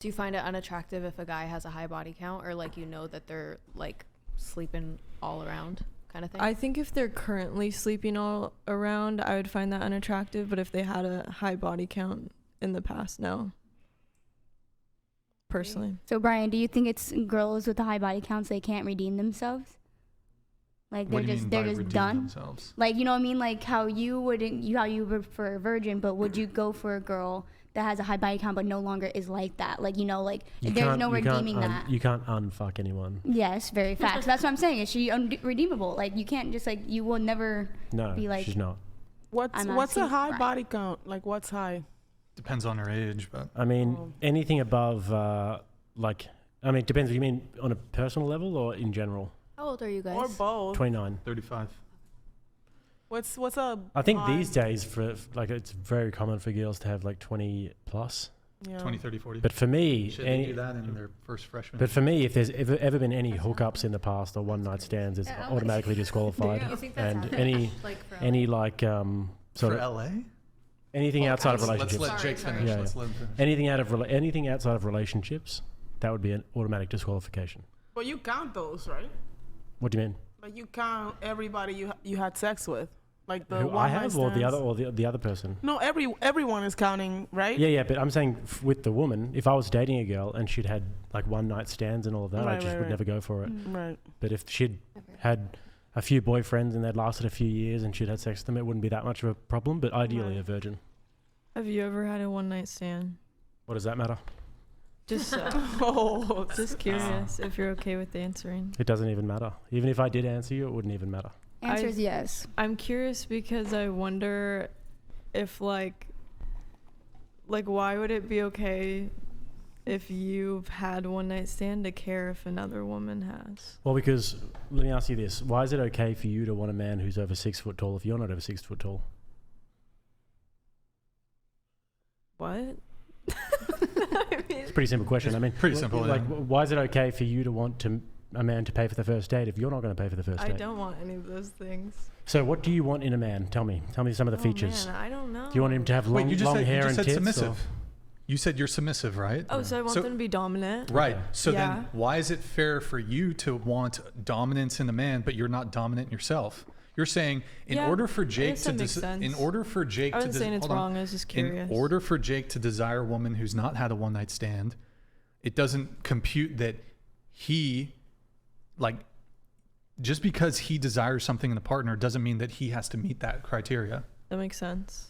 Do you find it unattractive if a guy has a high body count, or like that they're like sleeping all around kind of thing? I think if they're currently sleeping all around, I would find that unattractive. But if they had a high body count in the past, no. Personally. So Brian, do you think it's girls with the high body counts, they can't redeem themselves? Like they're just done. Themselves? Like, you know what I mean? Like how you prefer a virgin, but would you go for a girl that has a high body count but no longer is like that? Like, like there's no redeeming that. You can't unfuck anyone. Yes, very fast. That's what I'm saying. Is she unredeemable? Like you can't just you will never be like. She's not. What's a high body count? Like what's high? Depends on her age, but I mean, anything above it depends. You mean on a personal level or in general? How old are you guys? Or both. 29. 35. What's a I think these days it's very common for girls to have like 20 plus. Yeah. 20, 30, 40. But for me, Should they do that in their first freshman? But for me, if there's ever been any hookups in the past or one night stands, it's automatically disqualified. You think that's And for LA? anything outside of relationships. Let's let Jake finish. Yeah, Let's let him finish. Anything outside of relationships, that would be an automatic disqualification. But you count those, right? What do you mean? Like you count everybody you had sex with, like the Who one I have, or night the other person? No, everyone is counting, right? Yeah. But I'm saying with the woman, if I was dating a girl and she'd had like one night stands and all of that, I just would never go for it. Right. But if she'd had a few boyfriends and they'd lasted a few years and she'd had sex with them, it wouldn't be that much of a problem. But ideally, a virgin. Have you ever had a one night stand? What does that matter? Just just curious if you're okay with answering. It doesn't even matter. Even if I did answer you, it wouldn't even matter. Answer is yes. I'm curious because I wonder if like why would it be okay if you've had one night stand to care if another woman has? Well, because let me ask you this: why is it okay for you to want a man who's over 6 foot tall if you're not over 6 foot tall? What? It's a pretty simple question. Pretty simple. Why is it okay for you to want a man to pay for the first date if you're not going to pay for the first date? I don't want any of those things. So what do you want in a man? Tell me some of the features. Man, I don't know. Do you want him to have long hair and tits? Submissive. You said you're submissive, right? Oh, so I want them to be dominant. Right. So Yeah. then why is it fair for you to want dominance in a man, but you're not dominant in yourself? You're saying in order for Jake to I wasn't saying it's wrong. I was just curious. In order for Jake to desire a woman who's not had a one night stand, it doesn't compute that he, just because he desires something in a partner doesn't mean that he has to meet that criteria. That makes sense.